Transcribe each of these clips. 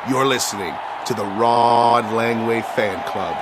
You're listening to the Rod Langway Fan Club.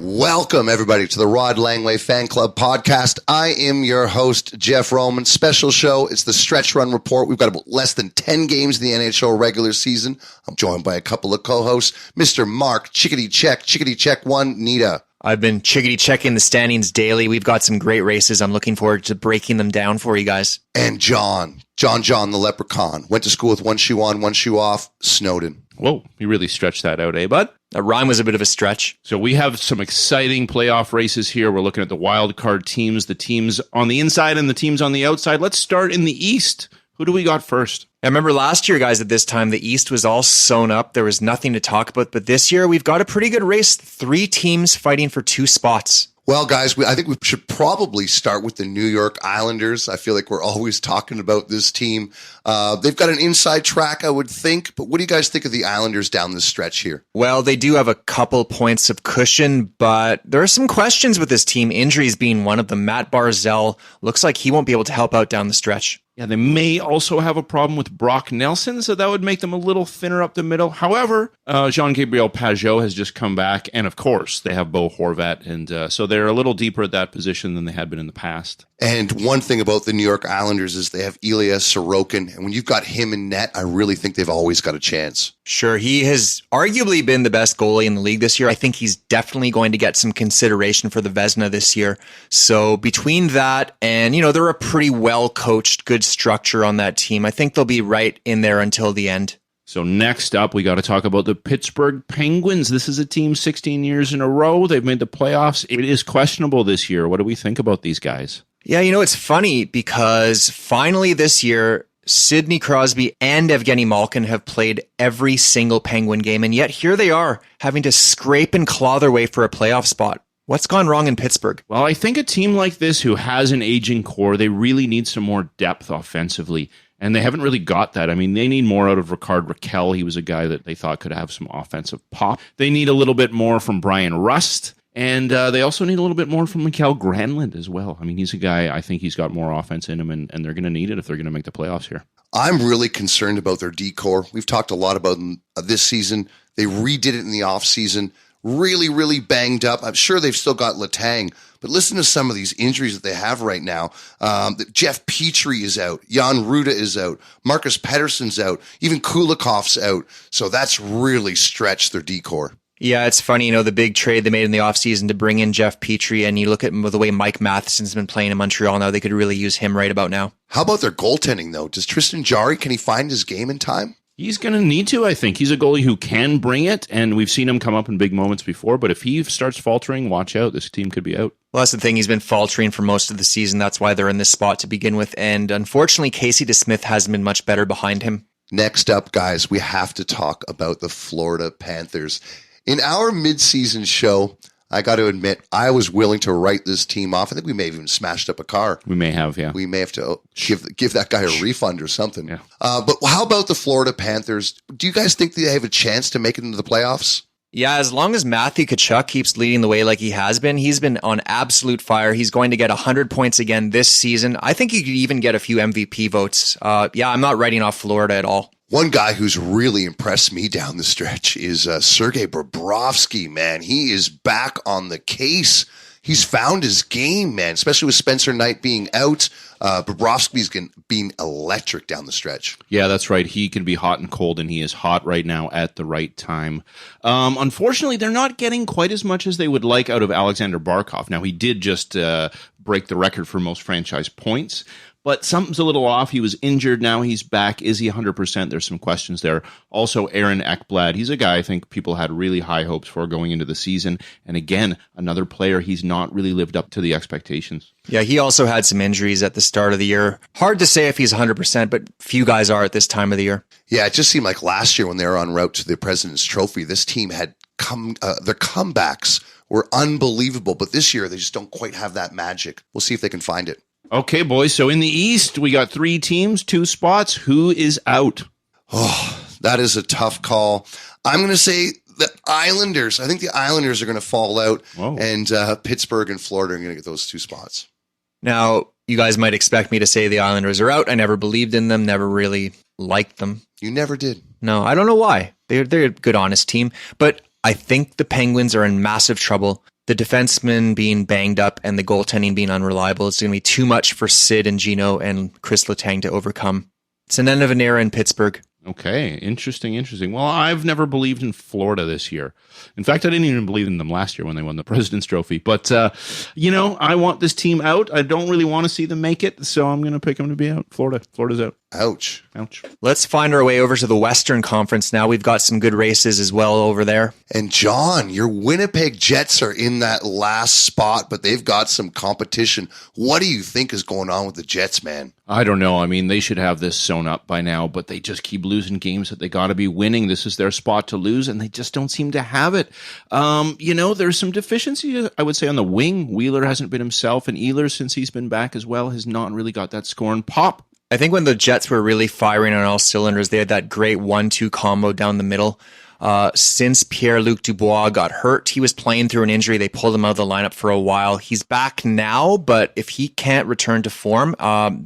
Welcome, everybody, to the Rod Langway Fan Club podcast. I am your host, Jeff Roman. Special show. It's the Stretch Run Report. We've got about less than 10 games in the NHL regular season. I'm joined by a couple of co-hosts, Mr. Mark Chickadee Check 1, Nita. I've been chickadee checking the standings daily. We've got some great races. I'm looking forward to breaking them down for you guys. And John the Leprechaun. Went to school with one shoe on, one shoe off, Snowden. Whoa, you really stretched that out, bud? That rhyme was a bit of a stretch. So we have some exciting playoff races here. We're looking at the wild card teams, the teams on the inside and the teams on the outside. Let's start in the East. Who do we got first? I remember last year, guys, at this time, the East was all sewn up. There was nothing to talk about. But this year, we've got a pretty good race. 3 teams fighting for 2 spots. Well, guys, I think we should probably start with the New York Islanders. I feel like we're always talking about this team. They've got an inside track, I would think. But what do you guys think of the Islanders down this stretch here? Well, they do have a couple points of cushion, but there are some questions with this team, injuries being one of them. Matt Barzal looks like he won't be able to help out down the stretch. Yeah, they may also have a problem with Brock Nelson, so that would make them a little thinner up the middle. However, Jean-Gabriel Pageau has just come back, and of course, they have Bo Horvat, and so they're a little deeper at that position than they had been in the past. And one thing about the New York Islanders is they have Ilya Sorokin, and when you've got him in net, I really think they've always got a chance. Sure, he has arguably been the best goalie in the league this year. I think he's definitely going to get some consideration for the Vezina this year. So between that and, they're a pretty well-coached, good structure on that team. I think they'll be right in there until the end. So next up, we got to talk about the Pittsburgh Penguins. This is a team 16 years in a row. They've made the playoffs. It is questionable this year. What do we think about these guys? Yeah, it's funny because finally this year, Sidney Crosby and Evgeny Malkin have played every single Penguin game, and yet here they are having to scrape and claw their way for a playoff spot. What's gone wrong in Pittsburgh? Well, I think a team like this who has an aging core, they really need some more depth offensively, and they haven't really got that. I mean, they need more out of Rickard Rakell. He was a guy that they thought could have some offensive pop. They need a little bit more from Brian Rust, and they also need a little bit more from Mikael Granlund as well. I mean, he's a guy, I think he's got more offense in him, and they're going to need it if they're going to make the playoffs here. I'm really concerned about their D-core. We've talked a lot about them this season. They redid it in the offseason. Really, really banged up. I'm sure they've still got Letang, but listen to some of these injuries that they have right now. Jeff Petrie is out. Jan Ruda is out. Marcus Pettersson's out. Even Kulikov's out. So that's really stretched their D-core. Yeah, it's funny, the big trade they made in the offseason to bring in Jeff Petrie, and you look at the way Mike Matheson's been playing in Montreal now, they could really use him right about now. How about their goaltending, though? Does Tristan Jarry, can he find his game in time? He's going to need to, I think. He's a goalie who can bring it, and we've seen him come up in big moments before, but if he starts faltering, watch out. This team could be out. Well, that's the thing. He's been faltering for most of the season. That's why they're in this spot to begin with, and unfortunately, Casey DeSmith hasn't been much better behind him. Next up, guys, we have to talk about the Florida Panthers. In our midseason show, I got to admit, I was willing to write this team off. I think we may have even smashed up a car. We may have, yeah. We may have to give that guy a refund or something. Yeah. But how about the Florida Panthers? Do you guys think they have a chance to make it into the playoffs? Yeah, as long as Matthew Tkachuk keeps leading the way like he has been, he's been on absolute fire. He's going to get 100 points again this season. I think he could even get a few MVP votes. I'm not writing off Florida at all. One guy who's really impressed me down the stretch is Sergei Bobrovsky, man. He is back on the case. He's found his game, man, especially with Spencer Knight being out. Bobrovsky's been electric down the stretch. Yeah, that's right. He can be hot and cold, and he is hot right now at the right time. Unfortunately, they're not getting quite as much as they would like out of Alexander Barkov. Now, he did just break the record for most franchise points, but something's a little off. He was injured. Now he's back. Is he 100%? There's some questions there. Also, Aaron Ekblad. He's a guy I think people had really high hopes for going into the season. And again, another player he's not really lived up to the expectations. Yeah, he also had some injuries at the start of the year. Hard to say if he's 100%, but few guys are at this time of the year. Yeah, it just seemed like last year when they were en route to the President's Trophy, this team had their comebacks were unbelievable. But this year, they just don't quite have that magic. We'll see if they can find it. Okay, boys. So in the East, we got 3 teams, 2 spots. Who is out? Oh, that is a tough call. I'm going to say the Islanders. I think the Islanders are going to fall out. Whoa. And Pittsburgh and Florida are going to get those 2 spots. Now, you guys might expect me to say the Islanders are out. I never believed in them, never really like them. You never did. No, I don't know why. They're a good, honest team. But I think the Penguins are in massive trouble. The defensemen being banged up and the goaltending being unreliable is going to be too much for Sid and Gino and Chris Letang to overcome. It's an end of an era in Pittsburgh. Okay, interesting. Well, I've never believed in Florida this year. In fact, I didn't even believe in them last year when they won the President's Trophy. But, I want this team out. I don't really want to see them make it, so I'm going to pick them to be out. Florida's out. Ouch. Let's find our way over to the Western Conference now. We've got some good races as well over there. And John, your Winnipeg Jets are in that last spot, but they've got some competition. What do you think is going on with the Jets, man? I don't know. I mean, they should have this sewn up by now, but they just keep losing games that they got to be winning. This is their spot to lose, and they just don't seem to have it. There's some deficiency, I would say, on the wing. Wheeler hasn't been himself, and Ehlers, since he's been back as well, has not really got that score and pop. I think when the Jets were really firing on all cylinders, they had that great 1-2 combo down the middle. Since Pierre-Luc Dubois got hurt, he was playing through an injury. They pulled him out of the lineup for a while. He's back now, but if he can't return to form,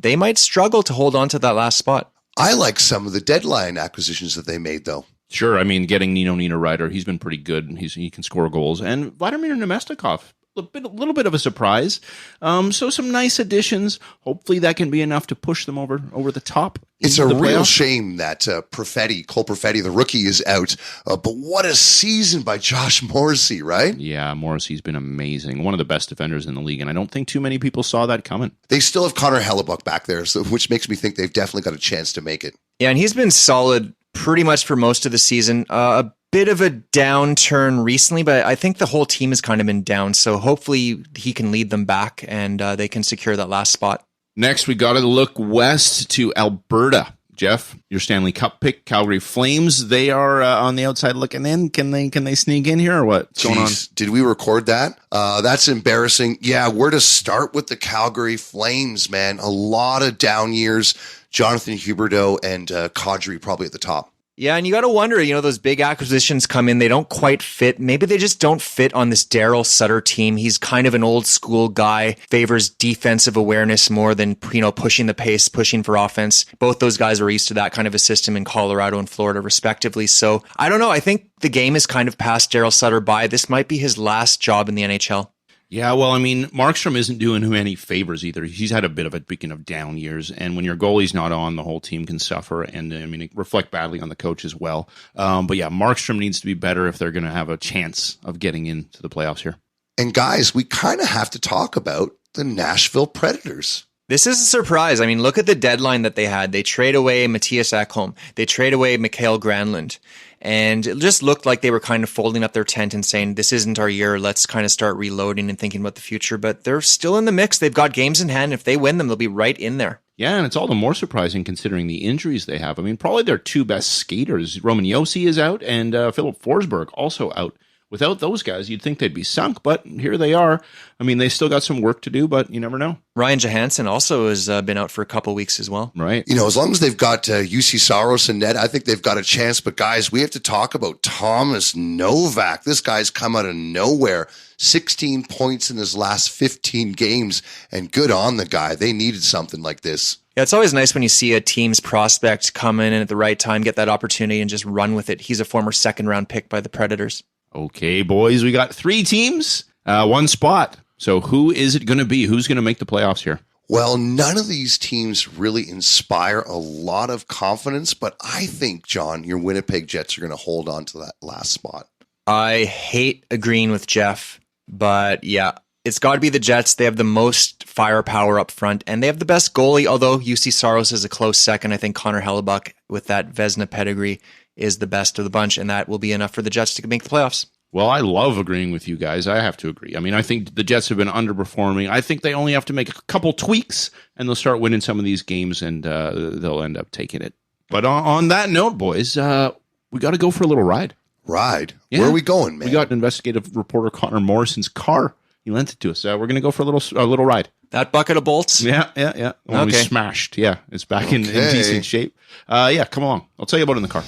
they might struggle to hold on to that last spot. I like some of the deadline acquisitions that they made, though. Sure, I mean, getting Nino Niederreiter, he's been pretty good. He can score goals. And Vladimir Nemestikov, a little bit of a surprise. So some nice additions. Hopefully that can be enough to push them over the top. It's a real shame that Cole Perfetti, the rookie, is out. But what a season by Josh Morrissey, right? Yeah, Morrissey's been amazing. One of the best defenders in the league, and I don't think too many people saw that coming. They still have Connor Hellebuck back there, which makes me think they've definitely got a chance to make it. Yeah, and he's been solid pretty much for most of the season. A bit of a downturn recently, but I think the whole team has kind of been down. So hopefully he can lead them back and they can secure that last spot. Next, we got to look west to Alberta. Jeff, your Stanley Cup pick, Calgary Flames. They are on the outside looking in. Can they sneak in here or what's going on? Did we record that? That's embarrassing. Yeah, where to start with the Calgary Flames, man? A lot of down years. Jonathan Huberdeau and Kadri probably at the top. Yeah, and you got to wonder, those big acquisitions come in, they don't quite fit. Maybe they just don't fit on this Daryl Sutter team. He's kind of an old school guy, favors defensive awareness more than, pushing the pace, pushing for offense. Both those guys are used to that kind of a system in Colorado and Florida, respectively. So I don't know. I think the game is kind of passed Daryl Sutter by. This might be his last job in the NHL. Yeah, well, I mean, Markstrom isn't doing him any favors either. He's had a bit of a, speaking of down years, and when your goalie's not on, the whole team can suffer, and I mean, it reflect badly on the coach as well. But yeah, Markstrom needs to be better if they're going to have a chance of getting into the playoffs here. And guys, we kind of have to talk about the Nashville Predators. This is a surprise. I mean, look at the deadline that they had. They trade away Matthias Ekholm. They trade away Mikael Granlund. And it just looked like they were kind of folding up their tent and saying, this isn't our year. Let's kind of start reloading and thinking about the future. But they're still in the mix. They've got games in hand. If they win them, they'll be right in there. Yeah, and it's all the more surprising considering the injuries they have. I mean, probably their two best skaters, Roman Josi is out and Philip Forsberg also out. Without those guys, you'd think they'd be sunk, but here they are. I mean, they still got some work to do, but you never know. Ryan Johansson also has been out for a couple weeks as well. Right. As long as they've got UC Saros and net, I think they've got a chance. But guys, we have to talk about Thomas Novak. This guy's come out of nowhere. 16 points in his last 15 games, and good on the guy. They needed something like this. Yeah, it's always nice when you see a team's prospect come in and at the right time, get that opportunity and just run with it. He's a former second-round pick by the Predators. Okay, boys, we got 3 teams, 1 spot. So who is it going to be? Who's going to make the playoffs here? Well, none of these teams really inspire a lot of confidence, but I think, John, your Winnipeg Jets are going to hold on to that last spot. I hate agreeing with Jeff, but yeah, it's got to be the Jets. They have the most firepower up front, and they have the best goalie, although UC Saros is a close second. I think Connor Hellebuck, with that Vezina pedigree, is the best of the bunch, and that will be enough for the Jets to make the playoffs. Well, I love agreeing with you guys. I have to agree. I mean, I think the Jets have been underperforming. I think they only have to make a couple tweaks, and they'll start winning some of these games, and they'll end up taking it. But on that note, boys, we got to go for a little ride. Ride? Yeah. Where are we going, man? We got investigative reporter Connor Morrison's car. He lent it to us. We're going to go for a little ride. That bucket of bolts? Yeah. The one we smashed. Yeah, it's back in decent shape. Yeah, come along. I'll tell you about it in the car.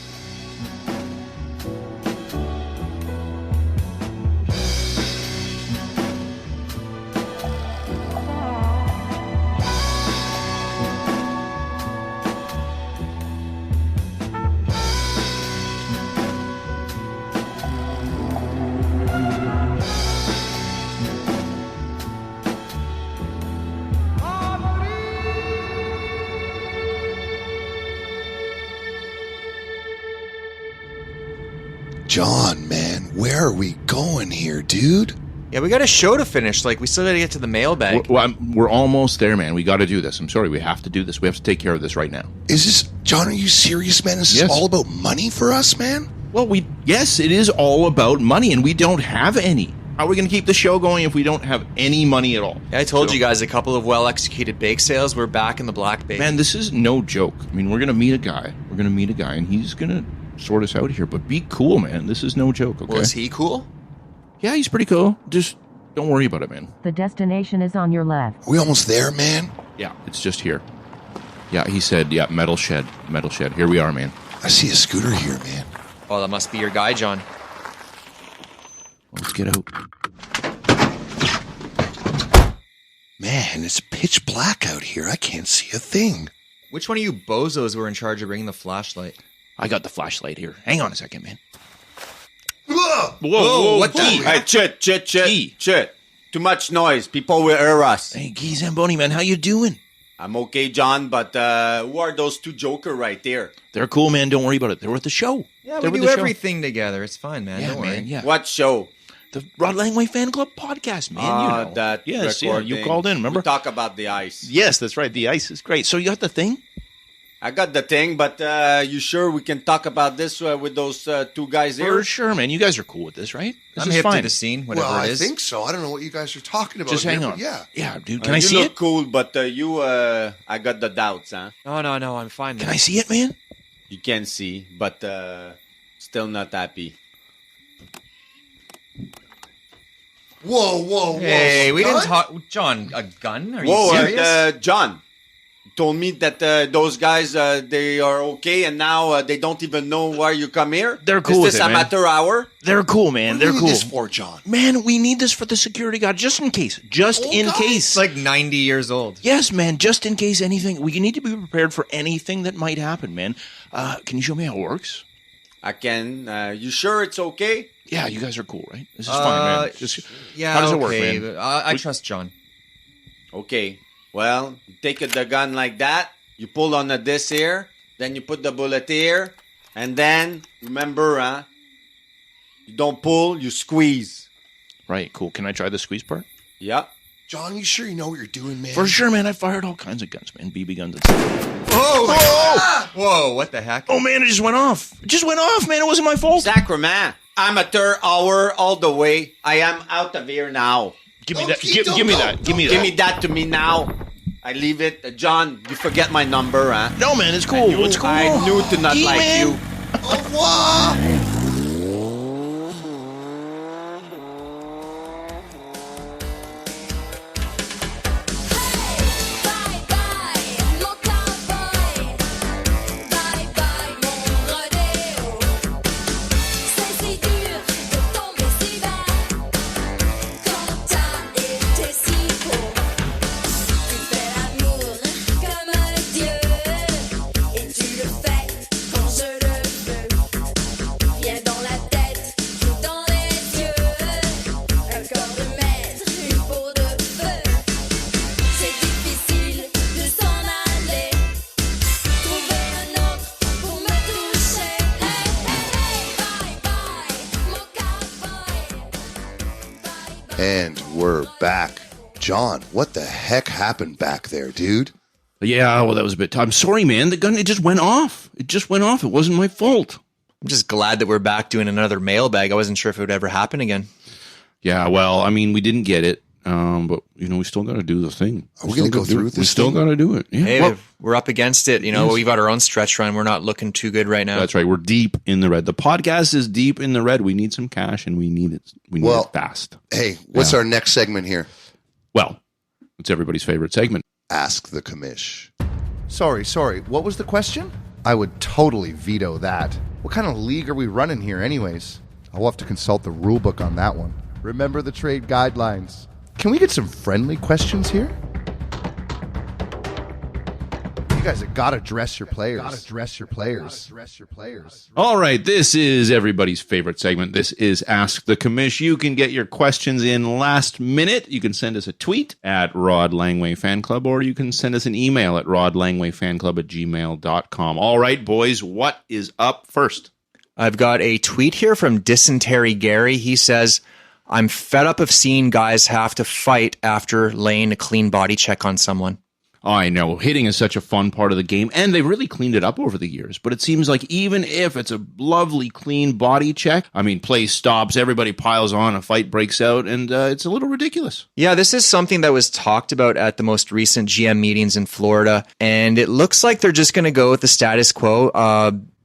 John, man, where are we going here, dude? Yeah, we got a show to finish. Like, we still got to get to the mailbag. We're almost there, man. We got to do this. I'm sorry. We have to do this. We have to take care of this right now. Is this, John, are you serious, man? Is this Yes. all about money for us, man? Well, yes, it is all about money, and we don't have any. How are we going to keep the show going if we don't have any money at all? I told you guys a couple of well-executed bake sales. We're back in the black bake. Man, this is no joke. I mean, we're going to meet a guy. And he's going to sort us out here. But be cool, man. This is no joke, okay? Well, is he cool? Yeah, he's pretty cool. Just don't worry about it, man. The destination is on your left. Are we almost there, man? Yeah, it's just here. Yeah, he said, yeah, metal shed. Here we are, man. I see a scooter here, man. Oh, that must be your guy, John. Let's get out. Man, it's pitch black out here. I can't see a thing. Which one of you bozos were in charge of bringing the flashlight? I got the flashlight here. Hang on a second, man. Whoa, what the? Hey, chit. Too much noise. People will hear us. Hey, Guy Zamboni, man, how you doing? I'm okay, John, but who are those two jokers right there? They're cool, man. Don't worry about it. They're at the show. Yeah, They're we with do the show. everything together. It's fine, man. Yeah, Don't worry. man, yeah. What show? The Rod Langway Fan Club podcast, man. You know. That yes, yeah, recording. you called in, remember? We talk about the ice. Yes, that's right. The ice is great. So you got the thing? I got the thing, but you sure we can talk about this with those two guys here? For sure, man. You guys are cool with this, right? This I'm is hip fine. to the scene, whatever Well, it I is. think so. I don't know what you guys are talking about. Just here, hang but on. Yeah. Yeah, dude. Can I you see look it? cool, but I got the doubts, huh? No, I'm fine, man. Can I see it, man? You can see, but still not happy. Whoa. Hey, we didn't Scott? talk... John, a gun? Are Whoa, you serious? John told me that those guys, they are okay, and now they don't even know why you come here. They're cool Is with this it, man. amateur hour? They're cool, man. What do They're you need cool. this for, John? Man, we need this for the security guard, just in case. Just Old in guy? case. It's like 90 years old. Yes, man, just in case anything. We need to be prepared for anything that might happen, man. Can you show me how it works? I can. You sure it's okay? Yeah, you guys are cool, right? This is fine, man. Just, Yeah, how does it work, okay, man? but I trust John. Okay. Well, you take the gun like that. You pull on this here. Then you put the bullet here. And then, remember, you don't pull, you squeeze. Right, cool. Can I try the squeeze part? Yep. John, you sure you know what you're doing, man? For sure, man. I fired all kinds of guns, man. BB guns and stuff. Whoa, what the heck? Oh, man, it just went off. It just went off, man. It wasn't my fault. Sacrament. Amateur hour all the way. I am out of here now. Give me Don't- that. don't- Give me don't- that. Give me that. Give me that to me now. I leave it. John, you forget my number, huh? No, man, it's cool. It's cool. I knew to not Gee, like man. you. Au revoir. Bye bye, mon cowboy. Bye bye, mon rodéo. C'est si dur de tomber si bas quand t'as été si beau. Tu fais l'amour comme un dieu et tu le fais quand je le veux. Viens dans la tête, joue dans les yeux. Un corps de maître, une peau de feu. C'est difficile de s'en aller. Trouver un autre pour me toucher. Hey, hey, hey, bye bye, mon cowboy. Bye bye. And we're back. John, what the heck happened back there, dude? Yeah, well, that was a bit. I'm sorry, man. The gun, it just went off. It just went off. It wasn't my fault. I'm just glad that we're back doing another mailbag. I wasn't sure if it would ever happen again. Yeah, well, I mean, we didn't get it, but we still got to do the thing. Are we gonna go through We this still thing? got to do it. Yeah. Hey, Well, we're up against it. Yes. We've got our own stretch run. We're not looking too good right now. that's right. We're deep in the red. The podcast is deep in the red. We need some cash, and we need it. We need Well- it fast. Hey, what's our next segment here? Well, it's everybody's favorite segment. Ask the commish. Sorry. What was the question? I would totally veto that. What kind of league are we running here, anyways? I'll have to consult the rule book on that one. Remember the trade guidelines. Can we get some friendly questions here? You guys have got to dress your players. All right, this is everybody's favorite segment. This is Ask the Commish. You can get your questions in last minute. You can send us a tweet at Rod Langway Fan Club, or you can send us an email at rodlangwayfanclub@gmail.com. All right, boys, what is up first? I've got a tweet here from Dysentery Gary. He says, I'm fed up of seeing guys have to fight after laying a clean body check on someone. Oh, I know. Hitting is such a fun part of the game, and they've really cleaned it up over the years. But it seems like even if it's a lovely, clean body check, I mean, play stops, everybody piles on, a fight breaks out, and it's a little ridiculous. Yeah, this is something that was talked about at the most recent GM meetings in Florida, and it looks like they're just going to go with the status quo.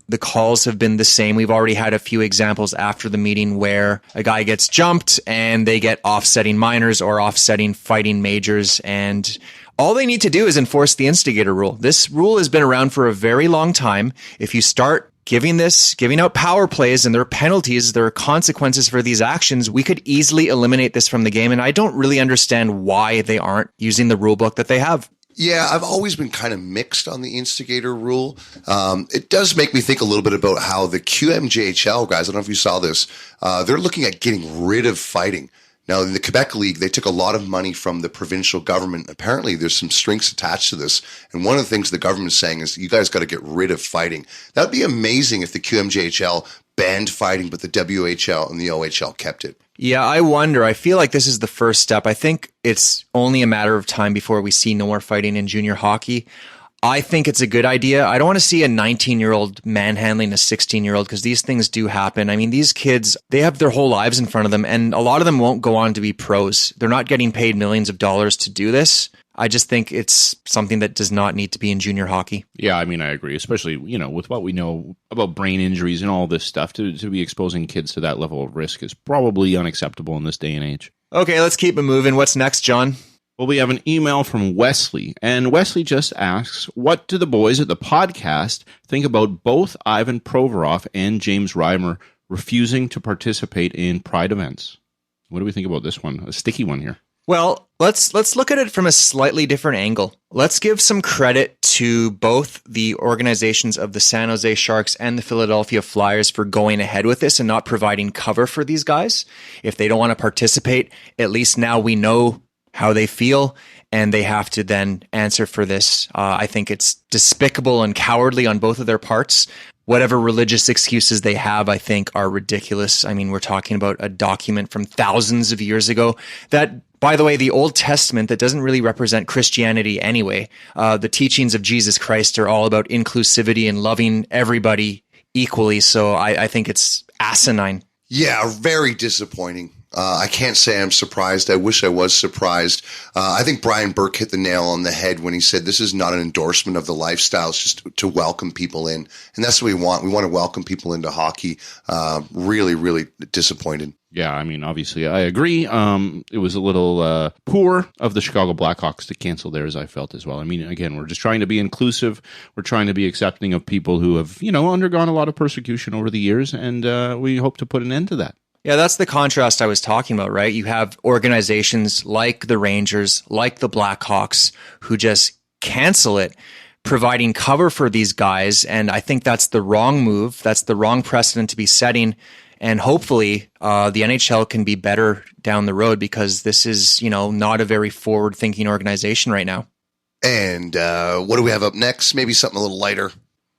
The calls have been the same. We've already had a few examples after the meeting where a guy gets jumped and they get offsetting minors or offsetting fighting majors, and all they need to do is enforce the instigator rule. This rule has been around for a very long time. If you start giving out power plays and there are penalties, there are consequences for these actions, we could easily eliminate this from the game. And I don't really understand why they aren't using the rule book that they have. Yeah, I've always been kind of mixed on the instigator rule. It does make me think a little bit about how the QMJHL guys, I don't know if you saw this, they're looking at getting rid of fighting. Now, in the Quebec League, they took a lot of money from the provincial government. Apparently, there's some strings attached to this. And one of the things the government is saying is you guys got to get rid of fighting. That would be amazing if the QMJHL banned fighting, but the WHL and the OHL kept it. Yeah, I wonder. I feel like this is the first step. I think it's only a matter of time before we see no more fighting in junior hockey. I think it's a good idea. I don't want to see a 19-year-old manhandling a 16-year-old because these things do happen. I mean, these kids, they have their whole lives in front of them, and a lot of them won't go on to be pros. They're not getting paid millions of dollars to do this. I just think it's something that does not need to be in junior hockey. Yeah, I mean, I agree, especially, with what we know about brain injuries and all this stuff. To be exposing kids to that level of risk is probably unacceptable in this day and age. Okay, let's keep it moving. What's next, John? Well, we have an email from Wesley, and Wesley just asks, what do the boys at the podcast think about both Ivan Provorov and James Reimer refusing to participate in Pride events? What do we think about this one? A sticky one here. Well, let's look at it from a slightly different angle. Let's give some credit to both the organizations of the San Jose Sharks and the Philadelphia Flyers for going ahead with this and not providing cover for these guys. If they don't want to participate, at least now we know how they feel, and they have to then answer for this. I think it's despicable and cowardly on both of their parts. Whatever religious excuses they have, I think, are ridiculous. I mean, we're talking about a document from thousands of years ago that, by the way, the Old Testament that doesn't really represent Christianity anyway. The teachings of Jesus Christ are all about inclusivity and loving everybody equally. So I think it's asinine. Yeah, very disappointing. I can't say I'm surprised. I wish I was surprised. I think Brian Burke hit the nail on the head when he said this is not an endorsement of the lifestyle. It's just to welcome people in. And that's what we want. We want to welcome people into hockey. Really, really disappointed. Yeah, I mean, obviously, I agree. It was a little poor of the Chicago Blackhawks to cancel theirs, I felt as well. I mean, again, we're just trying to be inclusive. We're trying to be accepting of people who have, undergone a lot of persecution over the years, and we hope to put an end to that. Yeah, that's the contrast I was talking about, right? You have organizations like the Rangers, like the Blackhawks, who just cancel it, providing cover for these guys. And I think that's the wrong move. That's the wrong precedent to be setting. And hopefully the NHL can be better down the road because this is, not a very forward-thinking organization right now. And what do we have up next? Maybe something a little lighter.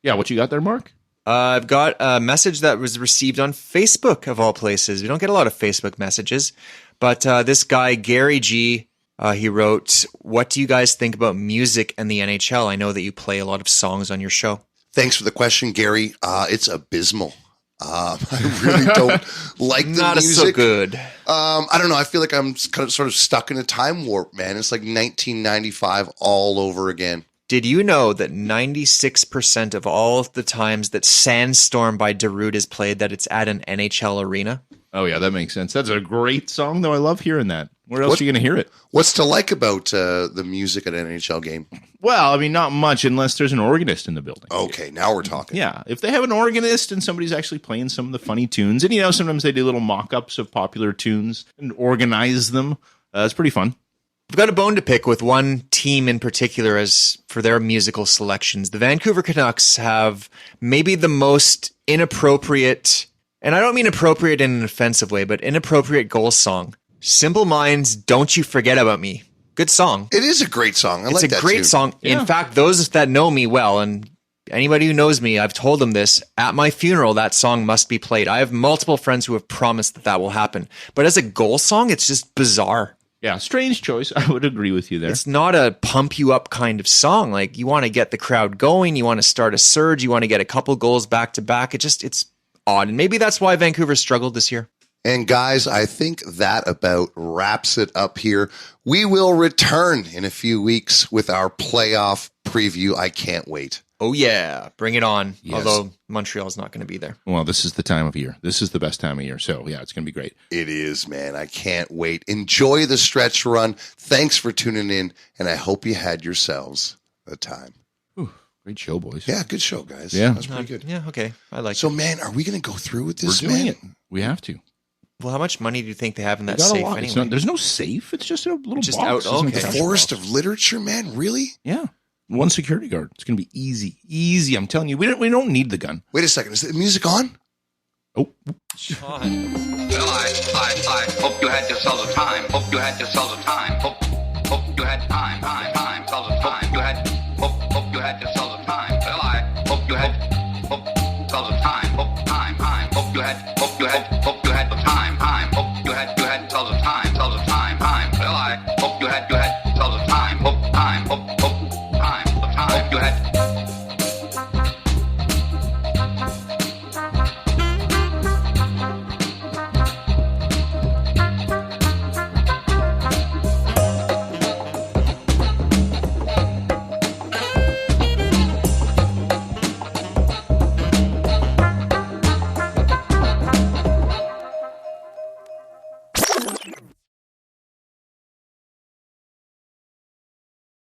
Yeah, what you got there, Mark? I've got a message that was received on Facebook, of all places. We don't get a lot of Facebook messages, but this guy, Gary G., he wrote, what do you guys think about music and the NHL? I know that you play a lot of songs on your show. Thanks for the question, Gary. It's abysmal. I really don't like the Not music. so good. I don't know. I feel like I'm kind of sort of stuck in a time warp, man. It's like 1995 all over again. Did you know that 96% of all the times that Sandstorm by Darude is played, that it's at an NHL arena? Oh, yeah, that makes sense. That's a great song, though. I love hearing that. Where else are you going to hear it? What's to like about the music at an NHL game? Well, I mean, not much unless there's an organist in the building. Okay, now we're talking. Yeah, if they have an organist and somebody's actually playing some of the funny tunes, and, sometimes they do little mock-ups of popular tunes and organize them. It's pretty fun. I've got a bone to pick with one team in particular as for their musical selections. The Vancouver Canucks have maybe the most inappropriate, and I don't mean appropriate in an offensive way, but inappropriate goal song. Simple Minds, Don't You Forget About Me. Good song. It is a great song. I like that It's a great tune. song. Yeah. In fact, those that know me well, and Anybody who knows me, I've told them this. At my funeral, that song must be played. I have multiple friends who have promised that will happen. But as a goal song, it's just bizarre. Yeah, strange choice. I would agree with you there. It's not a pump you up kind of song. Like, you want to get the crowd going. You want to start a surge. You want to get a couple goals back to back. It's odd. And maybe that's why Vancouver struggled this year. And guys, I think that about wraps it up here. We will return in a few weeks with our playoff preview. I can't wait. Oh, yeah. Bring it on. Yes. Although Montreal's not going to be there. Well, this is the time of year. This is the best time of year. So, yeah, it's going to be great. It is, man. I can't wait. Enjoy the stretch run. Thanks for tuning in, and I hope you had yourselves a time. Ooh, great show, boys. Yeah, good show, guys. Yeah. That's pretty good. Yeah, okay. I like So, it. man, are we going to go through with We're this, doing man? it. We have to. Well, how much money do you think they have in that Got a safe lot. anyway? It's not, there's no safe. It's just a little Just box. out- It's okay. a cash Forest box. of literature, man? Really? Yeah. One security guard. It's going to be easy. Easy. I'm telling you. We don't need the gun. Wait a second. Is the music on? Oh. Sean. Well, I hope you had yourself a time. Hope you had yourself a time. Hope you had time.